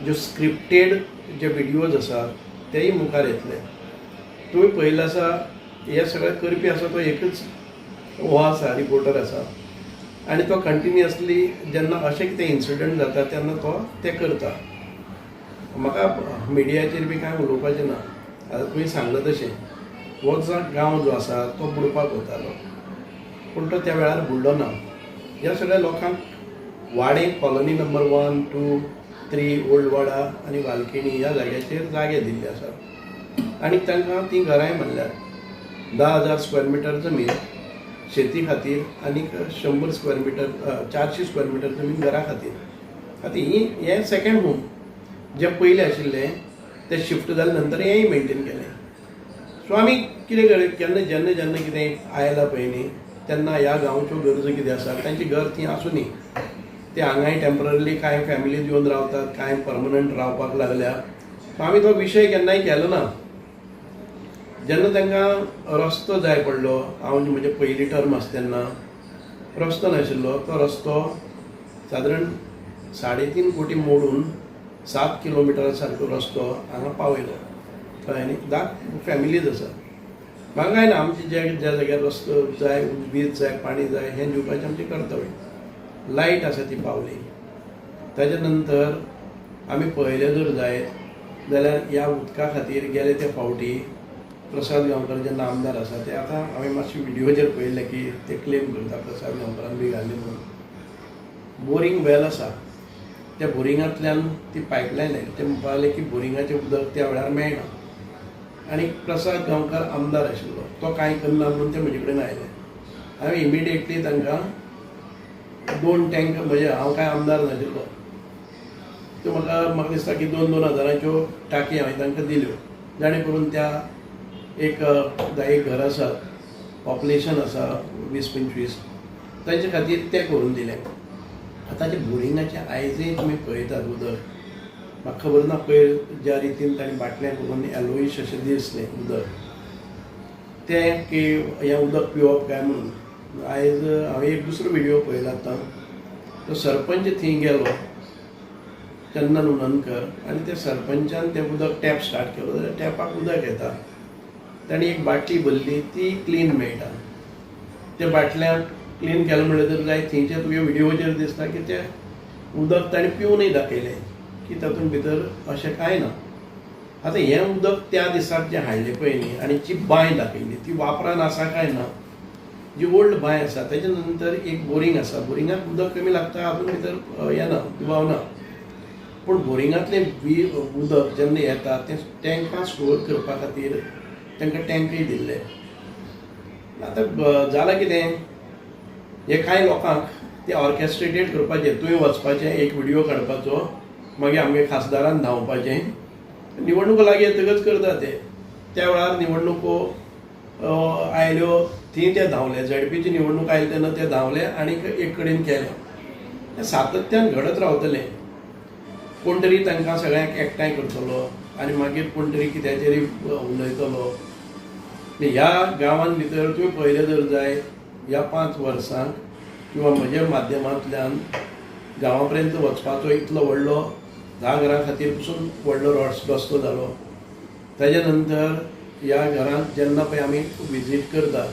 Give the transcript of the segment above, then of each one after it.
ज्यो स्क्रिप्टेड जे व्हिडिओज आसा तेय मुखार येतले. तुवें पळयल्लें आसा हे सगळें करपी आसा तो एकच हो आसा रिपोर्टर आसा आनी तो कंटिन्युअसली जेन्ना अशें कितें इन्सिडंट जाता तेन्ना तो तें करता. म्हाका मिडियाचेर बी कांय उलोवपाचें ना. आतां तुवें सांगलें तशें हो जो गांव जो आसा तो बुडपाक वतालो पूण तो त्या वेळार बुडलो ना. ह्या सगळ्या लोकांक वाडे कॉलनी नंबर 1, 2, 3 ओल्ड वाडा आनी वालकेणी ह्या जाग्याचेर जागे दिल्ले आसा आनी तांकां तीं घरांय बांदल्यात. 10,000 स्क्वेअर मिटर जमीन शेती खातीर आनीक 100 स्क्वेअर मिटर 400 स्क्वेअर मिटर जमीन घरा खातीर. आतां हें सेकंड होम जे पयले आशिल्ले ते शिफ्ट जाले नंतर हेंय मेंटेन केलें. सो आमी कितें केन्ना जेन्ना जेन्ना कितें आयलां पळय न्ही तेन्ना ह्या गांवच्यो गरजो कितें आसा तांची घर तीं आसूनी ते हांगाय टेम्पररी कांय फॅमिलीज येवन रावतात, कांय परमनंट रावपाक लागल्या. आमी तो विशय केन्नाय केलो ना. जेन्ना तांकां रस्तो जाय पडलो, हांव म्हणजे पयली टर्म आसा तेन्ना रस्तो नाशिल्लो, तो रस्तो सादारण 3.5 कोटी मोडून 7 किलोमिटर सारको रस्तो हांगा पावयलो. कळ्ळें न्ही. 10 फॅमिलीज आसा. म्हाका काय ना, आमचे ज्या जाग्यार रस्तो जाय, वीज जाय, पाणी जाय हें दिवपाचें आमचें कर्तव्य. लायट आसा ती पावली. ताच्या नंतर आमी पळयलें जर जायत जाल्यार ह्या उदका खातीर गेले ते फावटी प्रसाद गांवकर जेन्ना आमदार आसा ते आतां हांवें मातशें व्हिडिओचेर पळयलें की ते क्लेम करता प्रसाद गांवकरान बी घाल्ली म्हणून. बोरींग वेल आसा त्या बोरिंगांतल्यान ती पायपलायन आयली. ते म्हणपाक लागले की बोरिंगाचें उदक त्या वेळार मेळना आनी प्रसाद गांवकर आमदार आशिल्लो तो कांय करना म्हणून ते म्हजे कडेन आयले. हांवें इमिडिएटली तांकां 2 टँक म्हणजे हांव कांय आमदार नाशिल्लो त्यो म्हाका दिसता की 2-2 हजाराच्यो टाकी हांवें तांकां दिल्यो जाणे करून त्या एक 10 घर आसा, पॉप्युलेशन आसा 20-25 तांचे खातीर ते करून दिलें. आतां जे बोरिंगाचे आयजय तुमी पळयतात उदक म्हाका खबर ना पळय ज्या रितीन तांणी बाटल्या करून एलोईश अशें दिसलें उदक तें की हें उदक पिवप काय म्हणून. आयज हांवें एक दुसरो व्हिडिओ पळयलो आतां. तो सरपंच थंय गेलो चंदन उननकर आनी त्या सरपंचान तें उदक टॅप स्टार्ट केलो जाल्यार टॅपाक उदक येता. ताणी एक बाटली भरली ती क्लीन मेळटा. त्या बाटल्याक क्लीन केलें म्हणलें जर जायत थंयचे तुगे व्हिडिओचेर दिसता की तें उदक ताणें पिवनूय दाखयलें की तातूंत भितर अशें कांय ना. आतां हें उदक त्या दिसाक जें हाडलें पळय न्ही आनी जी बांय दाखयली ती वापरान आसा काय ना. जी ओल्ड बांय आसा ताच्या नंतर एक बोरींग आसा. बोरिंगाक उदक कमी लागता हातूंत भितर हें ना, दुबाव ना. पूण बोरिंगांतलें उदक जेन्ना येता तें टँकां स्टोर करपा खातीर तांकां टँकय दिल्ले. आतां जालां कितें हे कांय लोकांक ते ऑर्केस्ट्रेटेड करपाचें. तुवें वचपाचें एक व्हिडिओ काडपाचो मागीर आमगे खासदारान धांवपाचें. निवडणुको लागीं येतकच करता ते. त्या वेळार निवडणुको आयल्यो थंय ते धांवले. झेडपीची निवडणूक आयली तेन्ना ते धांवले आनीक एक कडेन केलें. हें सातत्यान घडत रावतलें. कोण तरी तांकां सगळ्यांक एकठांय करतलो आनी मागीर कोण तरी कित्याचेर उलयतलो. ह्या गांवांत भितर तुवें पळयलें जर जायत ह्या 5 वर्सांक किंवा म्हज्या माध्यमांतल्यान गांवा पर्यंत वचपाचो इतलो व्हडलो 10 घरां खातीर पसून व्हडलो रस्तो जालो. ताच्या नंतर ह्या घरांत जेन्ना पळय आमी विजीट करता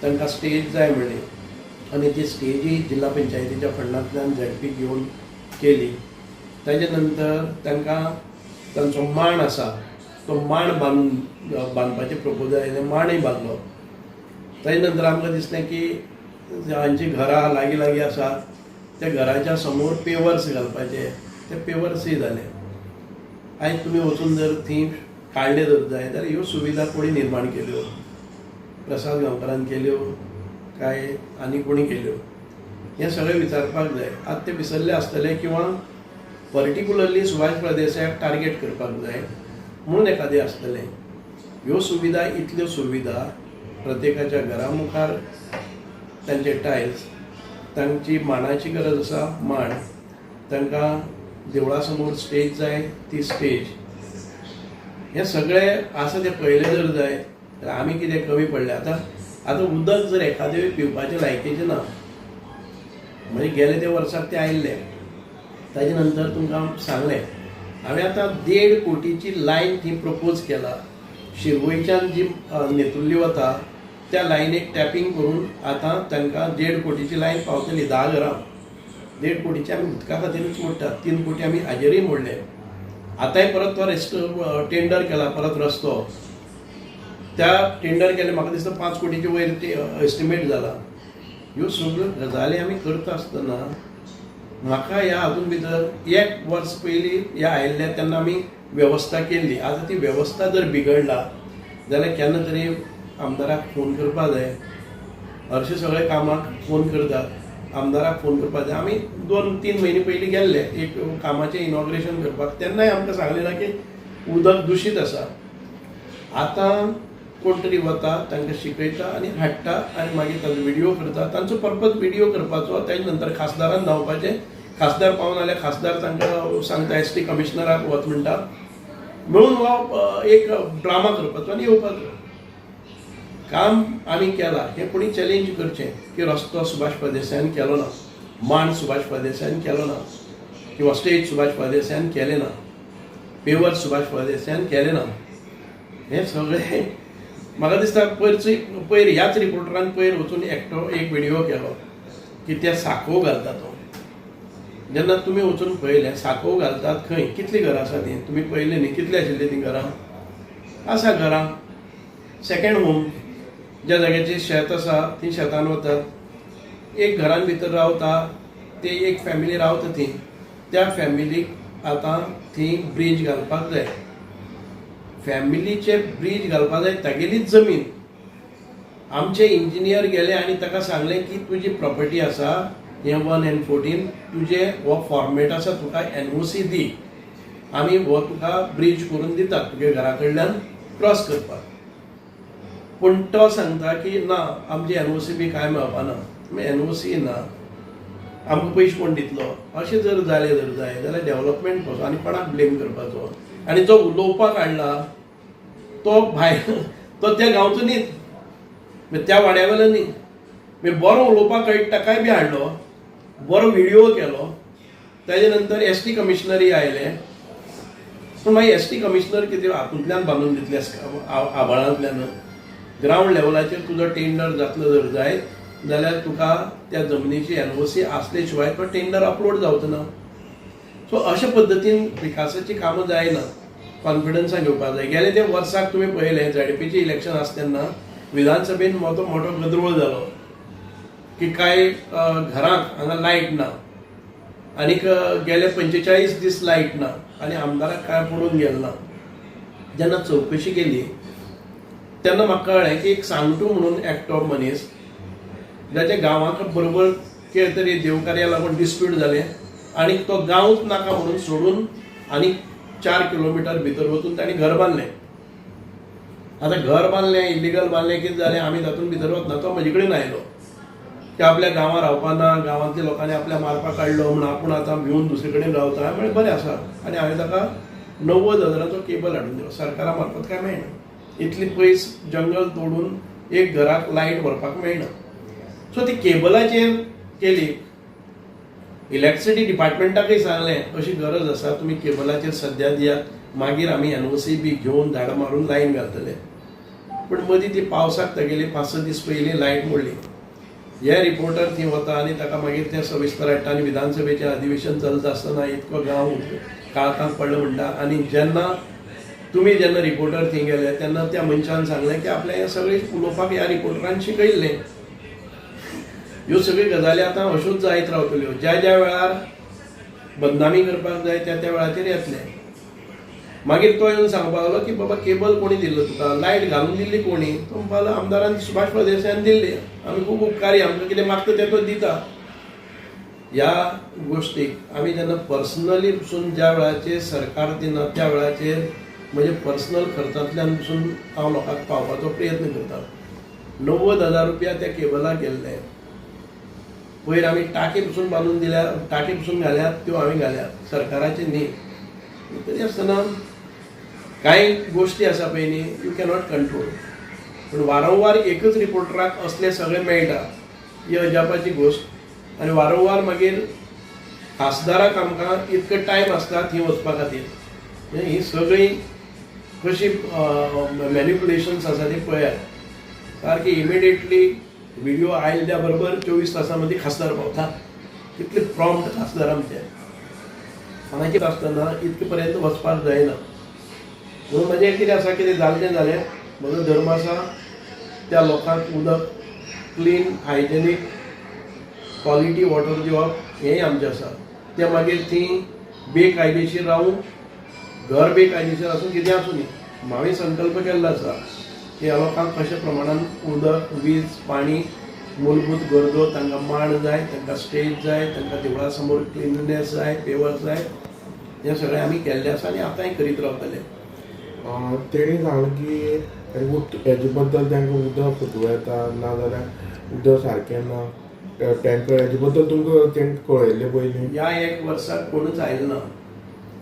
तांकां स्टेज जाय म्हणली आनी ती स्टेजूय जिल्ला पंचायतीच्या फंडांतल्यान झेडपी घेवन केली. ताच्या नंतर तांकां तांचो मांड आसा तो मांड बांदपाचें प्रपोजल आयलें. मांडय बांदलो. ताचे नंतर आमकां दिसलें की हांचीं घरां लागीं लागीं आसा त्या घराच्या समोर पेवर्स घालपाचे. ते पेवर्सय जाले. आयज तुमी वचून जर थंय काडले जर जाय जाल्यार ह्यो सुविधा कोणी निर्माण केल्यो. प्रसाद गांवकरान केल्यो काय आनी कोणी केल्यो हें सगळें विचारपाक जाय. आतां ते विसरले आसतले किंवा पर्टिक्युलरली सुभाष प्रदेशाक टार्गेट करपाक जाय म्हणून एखादें आसतलें. ह्यो सुविधा इतल्यो सुविधा प्रत्येकाच्या घरा मुखार तांचे टायल्स, तांची मांडाची गरज आसा मांड, तांकां देवळा समोर स्टेज जाय ती स्टेज. हें सगळें आसा तें पळयलें जर जाय जाल्यार आमी कितें कमी पडलें. आतां उदक जर एखादें पिवपाचें लायकेचें ना म्हणजे गेले ते वर्साक ते आयिल्ले ताजे नंतर तुमकां सांगलें हांवें आतां 1.5 कोटीची लायन थी प्रपोज केला. शिरवयच्यान जी नेतुर्ली वता त्या लायनीक टॅपिंग करून आतां तांकां 1.5 कोटीची लायन पावतली 10 घरां. 1.5 कोटीचे आमी उदका खातीरच मोडटात. 3 कोटी आमी हाजेरय मोडले. आतांय परत तो टेंडर केला परत रस्तो. त्या टेंडर केले म्हाका दिसता 5 कोटीचे वयर एस्टिमेट जाला. ह्यो सगळ्यो गजाली आमी करता आसतना म्हाका ह्या हातूंत भितर 1 वर्स पयलीं ह्या आयिल्ले तेन्ना आमी वेवस्था केल्ली. आतां ती वेवस्था जर बिगडला जाल्यार केन्ना तरी आमदाराक फोन करपाक जाय. हरशीं सगळे कामाक फोन करतात. आमदाराक फोन करपाक जाय. आमी 2-3 म्हयने पयलीं गेल्ले एक कामाचें इनॉग्रेशन करपाक. तेन्नाय आमकां सांगलें ना की उदक दुशीत आसा. आतां कोण तरी वता तांकां शिकयता आनी हाडटा आनी मागीर ताचो व्हिडिओ करता. तांचो पर्पज व्हिडिओ करपाचो. ताचे नंतर खासदारान धांवपाचें. खासदार पावना जाल्यार खासदार तांकां सांगता एसटी कमिशनराक वच म्हणटा. म्हणून हो एक ड्रामा करपाचो आनी येवपाचो. काम आमी केलां हें कोणी चॅलेंज करचें की रस्तो सुभाष फळदेसायान केलो ना, मांड सुभाष फळदेसायान केलो ना, किंवा स्टेज सुभाष फळदेसायान केलें ना, पेवर सुभाष फळदेसायान केलें ना. हें सगळें म्हाका दिसता पयर ह्याच रिपोर्टरान पयर वचून एकटो एक व्हिडिओ केलो की ते साखो घालता तो. जेन्ना तुमी वचून पळयलें साखो घालतात खंय, कितलीं घरां आसा तीं तुमी पळयलें न्ही, कितलीं आशिल्लीं तीं घरां आसा. घरां सेकेंड होम ज्या जाग्याचेर शेत आसा तीं शेतान वतात. एक घरान भितर रावता ते एक फॅमिली रावता थंय. त्या फॅमिलीक आतां थंय ब्रीज घालपाक जाय. फॅमिलीचे ब्रीज घालपाक जाय तागेलीच जमीन. आमचे इंजिनियर गेले आनी ताका सांगलें की तुजी प्रॉपर्टी आसा हें 1/14 तुजे हो फॉर्मेट आसा तुका NOC दी, आमी हो तुका ब्रीज करून दितात तुगे घरा कडल्यान क्रॉस करपाक. पूण तो सांगता की ना आमची NOC बी कांय मेळपा ना. NOC ना आमकां पयशे कोण दितलो. अशें जर जालें जर जाय जाल्यार डेव्हलपमेंट कसो आनी कोणाक ब्लेम करपाचो. आनी जो उलोवपाक हाडला तो भायर तो त्या गांवचो न्ही, त्या वाड्यावेलो न्ही. बरो उलोवपाक कळटा ताकाय बी हाडलो, बरो व्हिडिओ केलो. ताजे नंतर ST कमिशनरी आयले. पूण मागीर ST कमिशनर कितें हातूंतल्यान बांदून दितले आबाळांतल्यान. ग्रावंड लेवलाचेर तुजो टेंडर जातलो जर जायत जाल्यार तुका त्या जमनीची NOC आसले शिवाय तो टेंडर अपलोड जावचो ना. सो अशा पद्दतीन विकासाची कामां जायना. कॉन्फिडन्सान घेवपाक जाय. गेले ते वर्साक तुमी पळयलें ZPची इलेक्शन आसता तेन्ना विधानसभेन मोठो गजवळ जालो की कांय घरांक हांगा लायट ना आनीक गेले 45 दीस लायट ना आनी आमदाराक कांय पडून गेल ना. जेन्ना चवकशी केली तेन्ना म्हाका कळ्ळें की एक सांगटू म्हणून एकटो मनीस जाच्या गांवाक बरोबर कितें तरी देवकार्या लागून डिस्प्यूट जालें आनी तो गांवच नाका म्हणून सोडून आनी 4 किलोमिटर भितर वचून ताणें घर बांदलें. आतां घर बांदलें इलिगल बांदलें कितें जालें आमी तातूंत भितर वतना तो म्हजे कडेन आयलो की आपल्या गांवांत रावपा ना, गांवांतल्या लोकांनी आपल्या मारपाक काडलो म्हूण आपूण आतां भिवन दुसरे कडेन रावता. म्हळें बरें आसा. आनी हांवें ताका 90,000चो केबल हाडून दिलो. सरकारा मार्फत काय मेळना. इतली पयस जंगल तोडून एक घराक लायट व्हरपाक मेळना. सो ती केबलाचेर केली. इलेक्ट्रिसिटी डिपार्टमेंटाकय सांगलें अशी गरज आसा तुमी केबलाचेर सद्या दियात, मागीर आमी NOC बी घेवन झाडां मारून लायन घालतले. पूण मदीं ती पावसाक तेगेली 5-6 दीस पयलीं लायट मोडली. हे रिपोर्टर थंय वता आनी ताका मागीर तें सविस्तर हाडटा आनी विधानसभेचें अधिवेशन चलता आसतना इतको गांव काळखांत पडलो म्हणटा. आनी जेन्ना रिपोर्टर थंय गेले तेन्ना त्या मनशान सांगलें की आपल्या हें सगळें उलोवपाक ह्या रिपोर्टरान शिकयल्लें. ह्यो सगळ्यो गजाली आतां अश्योच जायत रावतल्यो. ज्या वेळार बदनामी करपाक जाय त्या वेळाचेर येतले. मागीर तो येवन सांगपाक लागलो की बाबा केबल कोणी दिल्लो तुका, लायट घालून दिल्ली कोणी. तो म्हणपाक आमदारान सुभाष फळदेसायान दिल्ली. आमी खूब उपकारी, आमकां कितें मागता तें तो दिता. ह्या गोश्टीक आमी जेन्ना पर्सनली पसून ज्या वेळाचेर सरकार दिना त्या वेळाचेर म्हणजे पर्सनल खर्चांतल्यान पसून हांव लोकांक पावपाचो प्रयत्न करता. 90,000 रुपया त्या केबलाक गेल्ले. पयर आमी टाकी पसून बांदून दिल्या, टाकी पसून घाल्यात त्यो हांवें घाल्यात, सरकाराचे न्ही. तरी आसतना कांय गोश्टी आसा पळय न्ही यू कॅनॉट कंट्रोल. पूण वारंवार एकच रिपोर्टराक असलें सगळें मेळटा ही अजापाची गोश्ट. आनी वारंवार मागीर खासदाराक आमकां इतको टायम आसता थंय वचपा खातीर. ही सगळी कशी मॅन्युपुलेशन्स आसा ती पळयात. सारकी इमिडिएटली व्हिडिओ आयल्या बरोबर 24 तासांमध्ये खासदार पावता. कितले प्रॉम्प्ट खासदार आमचे. हांगाचेर आसतना इतके पर्यंत वचपाक जायना. म्हणून म्हणजे कितें आसा, कितें जालें तें जालें. म्हजो धर्म आसा त्या लोकांक उदक क्लीन हायजेनीक क्वॉलिटी वॉटर दिवप हेंय आमचें आसा. ते मागीर ती बेकायदेशीर रावूं, घर बेकायदेशीर आसूं, कितें आसूं न्ही. हांवें संकल्प केल्लो आसा की ह्या लोकांक कशा प्रमाणान उदक, वीज, पाणी, मूलभूत गरजो, तांकां मांड जाय, तांकां स्टेज जाय, तांकां देवळा समोर क्लिननेस जाय, पेवर जाय, हें सगळें आमी केल्लें आसा आनी आतांय करीत रावतले. तेणी सांगलें की हेजे बद्दल तांकां उदक फुटूं येता, नाजाल्यार उदक सारकें ना, टँकर हेजे बद्दल तुमकां तांकां कळयल्लें पयलीं? ह्या 1 वर्साक कोणूच आयिल्लो ना.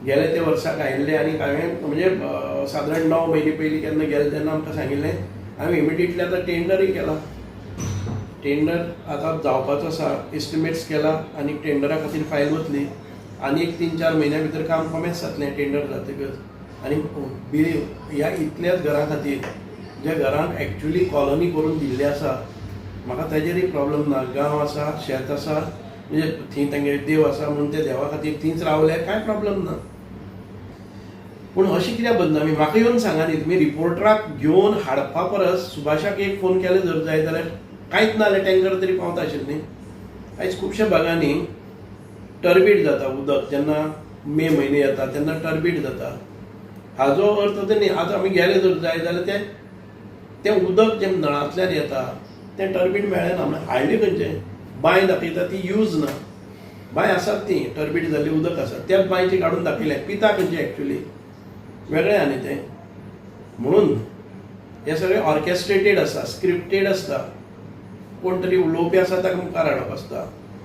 गेले ते वर्साक आयिल्ले आनी हांवें म्हणजे सादारण 9 म्हयने पयलीं केन्ना गेले तेन्ना आमकां सांगिल्लें. हांवें इमिडिएटली आतां टेंडरय केला. टेंडर आतां जावपाचो आसा, एस्टिमेट्स केला आनी टेंडरा खातीर फायल वतली. आनी एक 3-4 म्हयन्या भितर काम कमेंस जातलें टेंडर जातकच. आनी ह्या इतल्याच घरां खातीर ज्या घरांक एक्चुअली कॉलनी करून दिल्ली आसा, म्हाका ताजेरय प्रॉब्लेम ना. गांव आसा, शेत आसा, म्हणजे थंय तांगे देव आसा म्हणून ते देवा खातीर थंयच रावले, कांय प्रॉब्लेम ना. पूण अशें कित्याक बदनामी म्हाका येवन सांगा न्ही. तुमी रिपोर्टराक घेवन हाडपा परस सुभाषाक एक फोन केले जर जाय जाल्यार कांयच ना जाल्यार टँकर तरी पावता आशिल्ली न्ही. आयज खुबश्या भागांनी टर्बीड जाता उदक. जेन्ना मे म्हयने येता तेन्ना टर्बीड जाता. हाजो अर्थ तो न्ही. आतां आमी गेले जर जाय जाल्यार तें उदक जें नळांतल्यान येता तें टर्बीड मेळना. म्हणल्यार हाडली खंयचें बांय दाखयता ती यूज ना. बांय आसात ती टर्बीड जाल्ली उदक आसा, त्याच बांयची काडून दाखयलें. पिता खंयचें एक्चुअली वेगळें आनी तें. म्हणून हें सगळें ऑर्केस्ट्रेटेड आसा, स्क्रिप्टेड आसता. कोण तरी उलोवपी आसा ताका मुखार हाडप आसता.